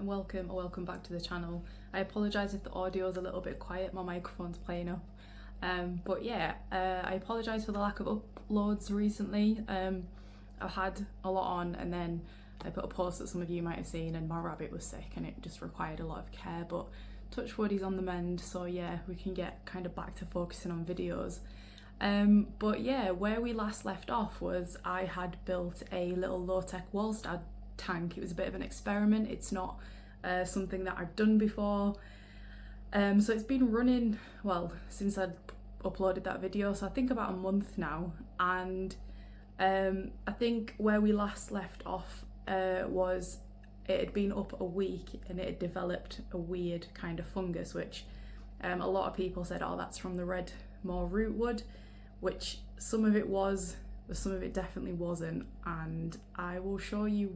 welcome or welcome back to the channel. I apologise if the audio is a little bit quiet, my microphone's playing up. But yeah, I apologise for the lack of uploads recently. I've had a lot on, and then I put a post that some of you might have seen and my rabbit was sick and it just required a lot of care, but touch wood, he's on the mend, so yeah, we can get kind of back to focusing on videos. But yeah, where we last left off was I had built a little low-tech Walstad tank. It was a bit of an experiment. It's not something that I've done before. So it's been running, well, since I'd uploaded that video, so I think about a month now, and I think where we last left off was it had been up a week and it had developed a weird kind of fungus, which a lot of people said, oh, that's from the red moor rootwood, which some of it was, but some of it definitely wasn't, and I will show you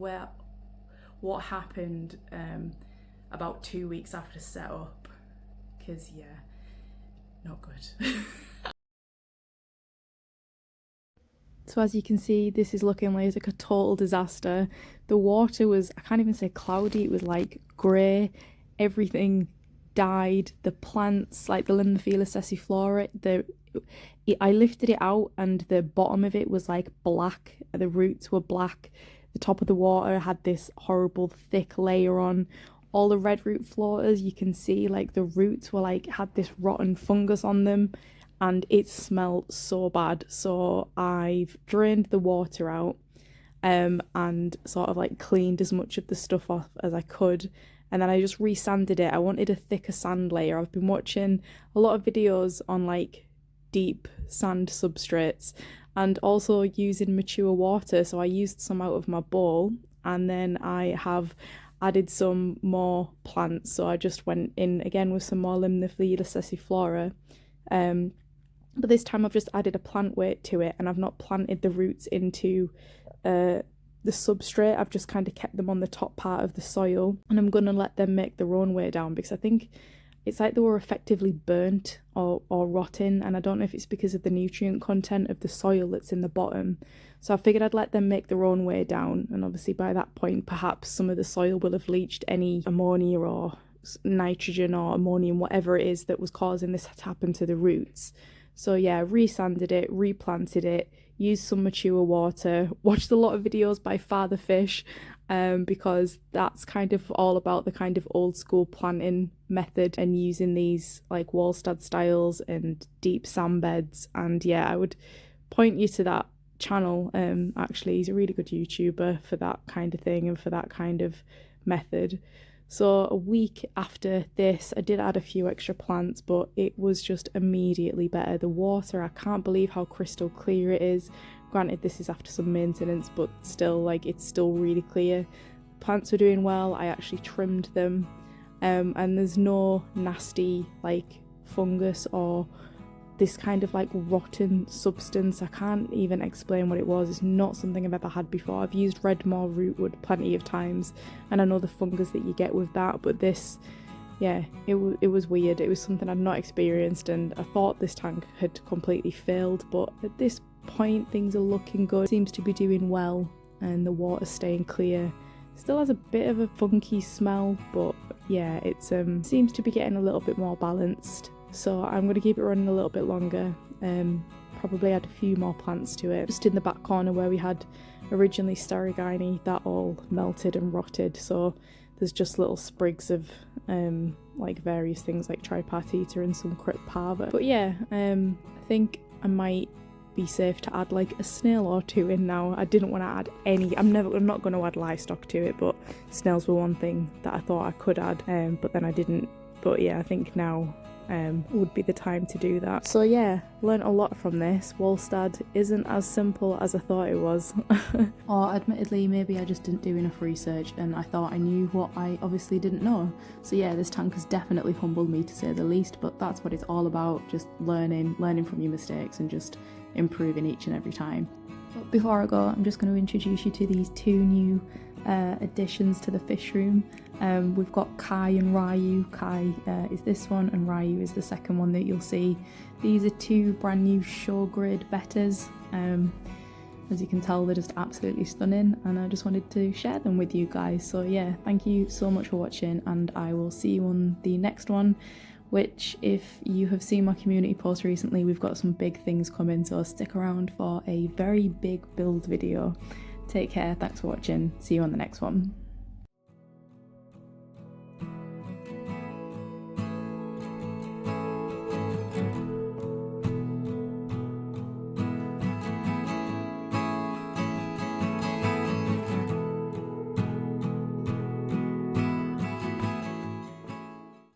what happened about 2 weeks after setup, because yeah, not good. So as you can see, this is looking like a total disaster. The water was, I can't even say cloudy, it was like grey. Everything died. The plants, like the Limbophylla sessiflora, I lifted it out and the bottom of it was like black. The roots were black. The top of the water had this horrible thick layer on. All the red root floaters, you can see like the roots were like, had this rotten fungus on them, and it smelled so bad. So I've drained the water out and sort of like cleaned as much of the stuff off as I could, and then I just resanded it. I wanted a thicker sand layer. I've been watching a lot of videos on like deep sand substrates and also using mature water, so I used some out of my bowl, and then I have added some more plants. So I just went in again with some more Limbophylla sessiflora, but this time I've just added a plant weight to it, and I've not planted the roots into the substrate. I've just kind of kept them on the top part of the soil, and I'm gonna let them make their own way down, because I think it's like they were effectively burnt or rotten, and I don't know if it's because of the nutrient content of the soil that's in the bottom. So I figured I'd let them make their own way down, and obviously by that point perhaps some of the soil will have leached any ammonia or nitrogen or ammonium, whatever it is that was causing this to happen to the roots. So yeah, resanded it, replanted it, used some mature water, watched a lot of videos by Father Fish, because that's kind of all about the kind of old school planting method and using these like Walstad styles and deep sand beds. And yeah, I would point you to that channel. Actually, he's a really good YouTuber for that kind of thing and for that kind of method. So a week after this, I did add a few extra plants, but it was just immediately better. The water, I can't believe how crystal clear it is. Granted, this is after some maintenance, but still, like, it's still really clear. Plants were doing well. I actually trimmed them, and there's no nasty like fungus or this kind of like rotten substance. I can't even explain what it was. It's not something I've ever had before. I've used red moor rootwood plenty of times, and I know the fungus that you get with that, but this, yeah, it was weird. It was something I'd not experienced, and I thought this tank had completely failed, but at this point things are looking good. It seems to be doing well, and the water's staying clear. Still has a bit of a funky smell, but yeah, it seems to be getting a little bit more balanced. So I'm going to keep it running a little bit longer, probably add a few more plants to it. Just in the back corner where we had originally Starigine, that all melted and rotted, so there's just little sprigs of like various things like Tripartita and some Crypt Parva. But yeah, I think I might be safe to add like a snail or two in now. I didn't want to add any, I'm not going to add livestock to it, but snails were one thing that I thought I could add, but then I didn't. But yeah, I think now would be the time to do that. So yeah, learnt a lot from this. Walstad isn't as simple as I thought it was. Or admittedly, maybe I just didn't do enough research and I thought I knew what I obviously didn't know. So yeah, this tank has definitely humbled me, to say the least, but that's what it's all about, just learning from your mistakes and just improving each and every time. But before I go, I'm just going to introduce you to these two new additions to the fish room. We've got Kai and Ryu. Kai is this one and Ryu is the second one that you'll see. These are two brand new show grade betters. As you can tell, they're just absolutely stunning, and I just wanted to share them with you guys. So yeah, thank you so much for watching, and I will see you on the next one, which, if you have seen my community post recently, we've got some big things coming, so stick around for a very big build video. Take care, thanks for watching, see you on the next one.